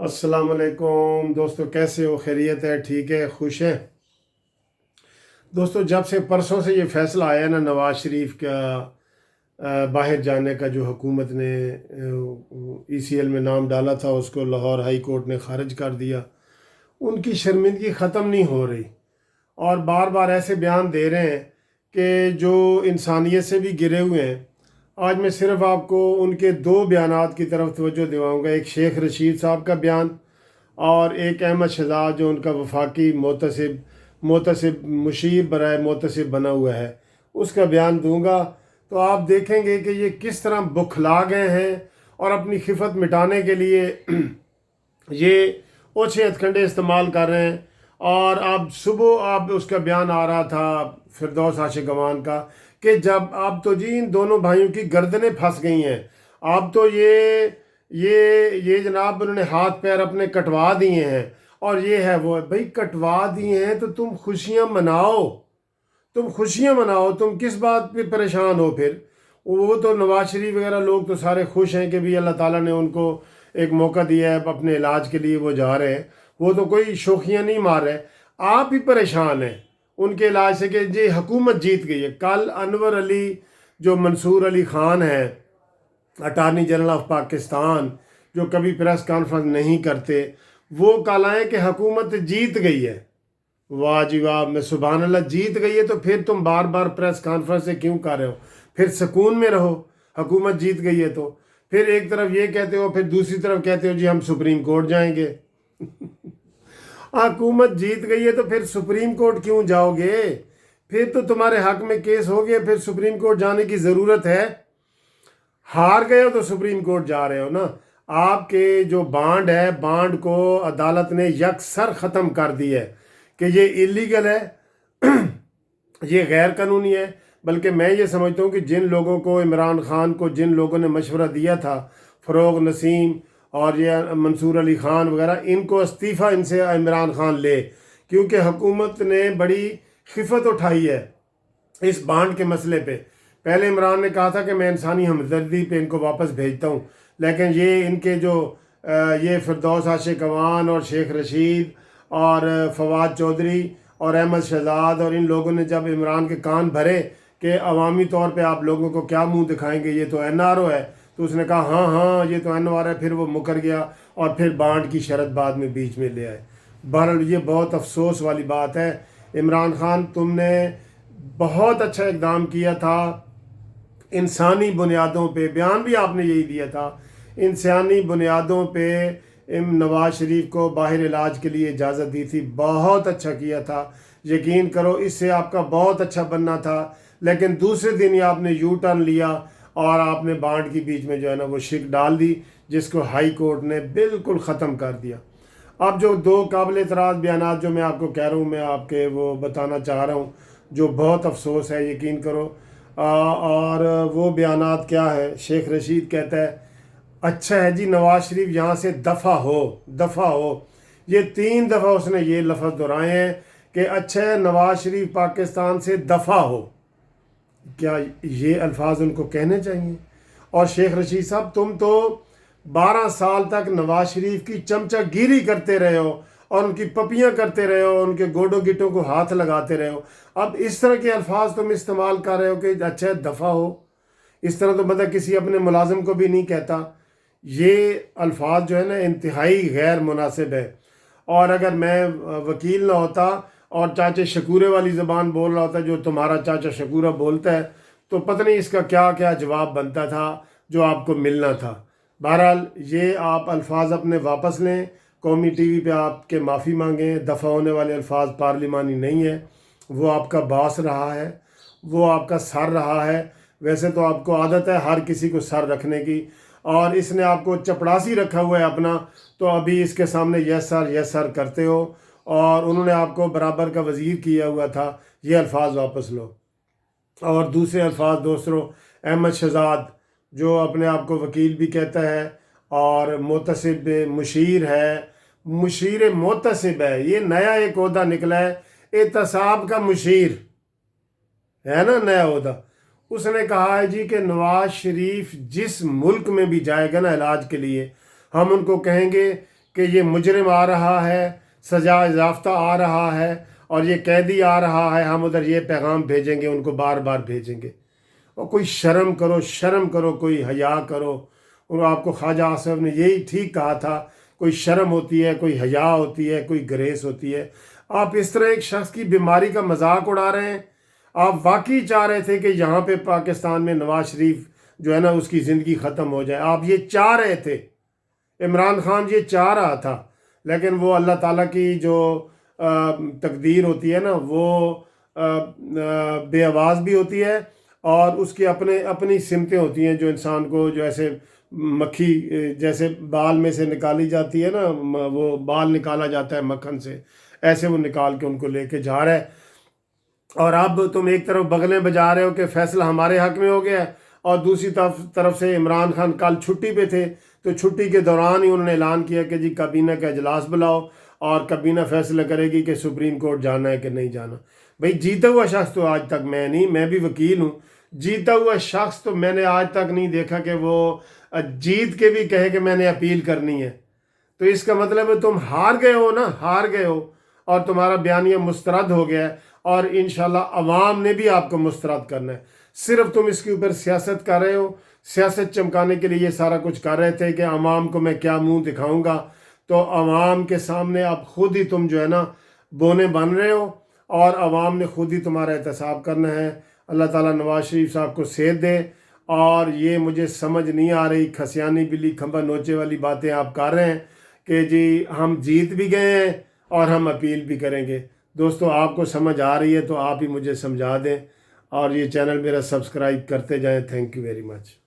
अस्सलाम वालेकुम दोस्तों, कैसे हो? खैरियत है? ठीक है? खुश हैं दोस्तों? जब से परसों से ये फ़ैसला आया ना नवाज़ शरीफ का बाहर जाने का, जो हुकूमत ने ईसीएल में नाम डाला था, उसको लाहौर हाई कोर्ट ने ख़ारिज कर दिया। उनकी शर्मिंदगी ख़त्म नहीं हो रही और बार बार ऐसे बयान दे रहे हैं कि जो इंसानियत से भी गिरे हुए हैं। आज मैं सिर्फ आपको उनके दो बयानात की तरफ तवज्जो दिलाऊंगा, एक शेख रशीद साहब का बयान और एक अहमद शहजाद जो उनका वफाकी मोतसिब मुशीर बराए मोतसिब बना हुआ है, उसका बयान दूंगा। तो आप देखेंगे कि ये किस तरह बुखला गए हैं और अपनी खिफत मिटाने के लिए ये ओछे हथकंडे इस्तेमाल कर रहे हैं। और आप सुबह आप उसका बयान आ रहा था फिरदौस आशिक गवान का कि जब आप तो जी इन दोनों भाइयों की गर्दनें फंस गई हैं, आप तो ये जनाब उन्होंने हाथ पैर अपने कटवा दिए हैं और ये है वो है। भाई कटवा दिए हैं तो तुम खुशियां मनाओ, तुम किस बात पे परेशान हो? फिर वो तो नवाज शरीफ वगैरह लोग तो सारे खुश हैं कि भी अल्लाह ताला ने उनको एक मौका दिया है, अपने इलाज के लिए वो जा रहे हैं। वो तो कोई शोखियाँ नहीं मार रहे। आप ही परेशान हैं उनके इलाज से कि जी हुकूमत जीत गई है। कल अनवर अली जो मंसूर अली ख़ान है, अटारनी जनरल ऑफ पाकिस्तान, जो कभी प्रेस कॉन्फ्रेंस नहीं करते, वो कल आए कि हुकूमत जीत गई है। वाह जी वाह, मैं सुभान अल्लाह, जीत गई है तो फिर तुम बार बार प्रेस कॉन्फ्रेंस से क्यों कर रहे हो? फिर सुकून में रहो, हुकूमत जीत गई है तो। फिर एक तरफ ये कहते हो, फिर दूसरी तरफ कहते हो जी हम सुप्रीम कोर्ट जाएंगे। हुकूमत जीत गई है तो फिर सुप्रीम कोर्ट क्यों जाओगे? फिर तो तुम्हारे हक में केस हो गया, फिर सुप्रीम कोर्ट जाने की ज़रूरत है? हार गए हो तो सुप्रीम कोर्ट जा रहे हो ना। आपके जो बांड है, बांड को अदालत ने यकसर ख़त्म कर दिया है कि ये इलीगल है, ये गैर कानूनी है। बल्कि मैं ये समझता हूँ कि जिन लोगों को, इमरान ख़ान को जिन लोगों ने मशवरा दिया था, फ़रोग नसीम और ये मंसूर अली ख़ान वगैरह, इनको इस्तीफ़ा इनसे इमरान ख़ान ले, क्योंकि हुकूमत ने बड़ी खिफत उठाई है इस बांड के मसले पे। पहले इमरान ने कहा था कि मैं इंसानी हमदर्दी पे इनको वापस भेजता हूँ, लेकिन ये इनके जो ये फिरदौस आशिक गवान और शेख रशीद और फवाद चौधरी और अहमद शहजाद और इन लोगों ने जब इमरान के कान भरे कि अवामी तौर पे आप लोगों को क्या मुंह दिखाएंगे, ये तो एनआरओ है, तो उसने कहा हाँ हाँ ये तो एनआर है। फिर वो मुकर गया और फिर बांड की शर्त बाद में बीच में ले आए। बहरहाल ये बहुत अफसोस वाली बात है। इमरान खान, तुमने बहुत अच्छा इकदाम किया था, इंसानी बुनियादों पे बयान भी आपने यही दिया था, इंसानी बुनियादों पे नवाज शरीफ को बाहर इलाज के लिए इजाज़त दी थी, बहुत अच्छा किया था। यकीन करो इससे आपका बहुत अच्छा बनना था, लेकिन दूसरे दिन ही आपने यू टर्न लिया और आपने बांड के बीच में जो है ना वो शिक डाल दी, जिसको हाई कोर्ट ने बिल्कुल ख़त्म कर दिया। अब जो दो काबिल एतराज़ बयानात जो मैं आपको कह रहा हूँ, मैं आपके वो बताना चाह रहा हूँ, जो बहुत अफसोस है, यकीन करो। और वो बयानात क्या है? शेख रशीद कहता है अच्छा है जी नवाज शरीफ यहाँ से दफ़ा हो। ये 3 दफ़ा उसने ये लफ्ज़ दोहराए हैं कि अच्छा है नवाज शरीफ पाकिस्तान से दफ़ा हो। क्या ये अल्फाज उनको कहने चाहिए? और शेख रशीद साहब, तुम तो 12 साल तक नवाज शरीफ की चमचागिरी करते रहे हो और उनकी पपियाँ करते रहे हो, उनके गोडों गिटों को हाथ लगाते रहे हो। अब इस तरह के अल्फाज तुम इस्तेमाल कर रहे हो कि अच्छा है दफ़ा हो। इस तरह तो मतलब किसी अपने मुलाजिम को भी नहीं कहता। ये अल्फाज जो है ना इंतहाई गैर मुनासिब है। और अगर मैं वकील ना होता और चाचा शकूरे वाली ज़बान बोल रहा होता जो तुम्हारा चाचा शकूरा बोलता है, तो पता नहीं इसका क्या क्या जवाब बनता था जो आपको मिलना था। बहरहाल ये आप अल्फाज अपने वापस लें, कौमी टीवी पे आपके माफ़ी मांगें। दफ़ा होने वाले अल्फाज पार्लिमानी नहीं है। वो आपका बास रहा है, वो आपका सर रहा है। वैसे तो आपको आदत है हर किसी को सर रखने की, और इसने आपको चपड़ासी रखा हुआ है अपना, तो अभी इसके सामने यस सर करते हो। और उन्होंने आपको बराबर का वज़ीर किया हुआ था। ये अल्फाज वापस लो। और दूसरे अल्फाज दोस्तों, अहमद शहजाद जो अपने आप को वकील भी कहता है और मोतसिब मुशीर है, मुशीर मोतसिब है, ये नया एक ओहदा निकला है, एहतसाब का मुशीर है ना, नया ओहदा। उसने कहा है जी कि नवाज शरीफ जिस मुल्क में भी जाएगा ना इलाज के लिए, हम उनको कहेंगे کہ یہ مجرم آ رہا ہے، سزا یافتہ آ رہا ہے، اور یہ قیدی آ رہا ہے، ہم ادھر یہ پیغام بھیجیں گے، ان کو بار بار بھیجیں گے۔ اور کوئی شرم کرو، شرم کرو، کوئی حیا کرو۔ اور آپ کو خواجہ آصف نے یہی ٹھیک کہا تھا، کوئی شرم ہوتی ہے، کوئی حیا ہوتی ہے، کوئی گریس ہوتی ہے۔ آپ اس طرح ایک شخص کی بیماری کا مذاق اڑا رہے ہیں۔ آپ واقعی چاہ رہے تھے کہ یہاں پہ پاکستان میں نواز شریف جو ہے نا اس کی زندگی ختم ہو جائے، آپ یہ چاہ رہے تھے، عمران خان یہ چاہ رہا تھا، لیکن وہ اللہ تعالیٰ کی جو تقدیر ہوتی ہے نا، وہ بے آواز بھی ہوتی ہے، اور اس کی اپنی سمتیں ہوتی ہیں جو انسان کو، جو ایسے مکھی جیسے بال میں سے نکالی جاتی ہے نا، وہ بال نکالا جاتا ہے مکھن سے، ایسے وہ نکال کے ان کو لے کے جا رہا ہے۔ اور اب تم ایک طرف بغلیں بجا رہے ہو کہ فیصلہ ہمارے حق میں ہو گیا ہے، اور دوسری طرف سے عمران خان کل چھٹی پہ تھے، تو چھٹی کے دوران ہی انہوں نے اعلان کیا کہ جی کابینہ کا اجلاس بلاؤ، اور کابینہ فیصلہ کرے گی کہ سپریم کورٹ جانا ہے کہ نہیں جانا۔ بھئی جیتا ہوا شخص تو آج تک میں نہیں، میں بھی وکیل ہوں، جیتا ہوا شخص تو میں نے آج تک نہیں دیکھا کہ وہ جیت کے بھی کہے کہ میں نے اپیل کرنی ہے۔ تو اس کا مطلب ہے تم ہار گئے ہو نا، ہار گئے ہو، اور تمہارا بیانیہ مسترد ہو گیا ہے، اور انشاءاللہ عوام نے بھی آپ کو مسترد کرنا ہے۔ صرف تم اس کے اوپر سیاست کر رہے ہو، سیاست چمکانے کے لیے یہ سارا کچھ کر رہے تھے کہ عوام کو میں کیا منہ دکھاؤں گا۔ تو عوام کے سامنے اب خود ہی تم جو ہے نا بونے بن رہے ہو، اور عوام نے خود ہی تمہارا احتساب کرنا ہے۔ اللہ تعالیٰ نواز شریف صاحب کو صحت دے۔ اور یہ مجھے سمجھ نہیں آ رہی، کھسیانی بلی کھمبا نوچے والی باتیں آپ کر رہے ہیں کہ جی ہم جیت بھی گئے ہیں اور ہم اپیل بھی کریں گے۔ دوستو آپ کو سمجھ آ رہی ہے تو آپ ہی مجھے سمجھا دیں، اور یہ چینل میرا سبسکرائب کرتے جائیں۔ Thank you very much.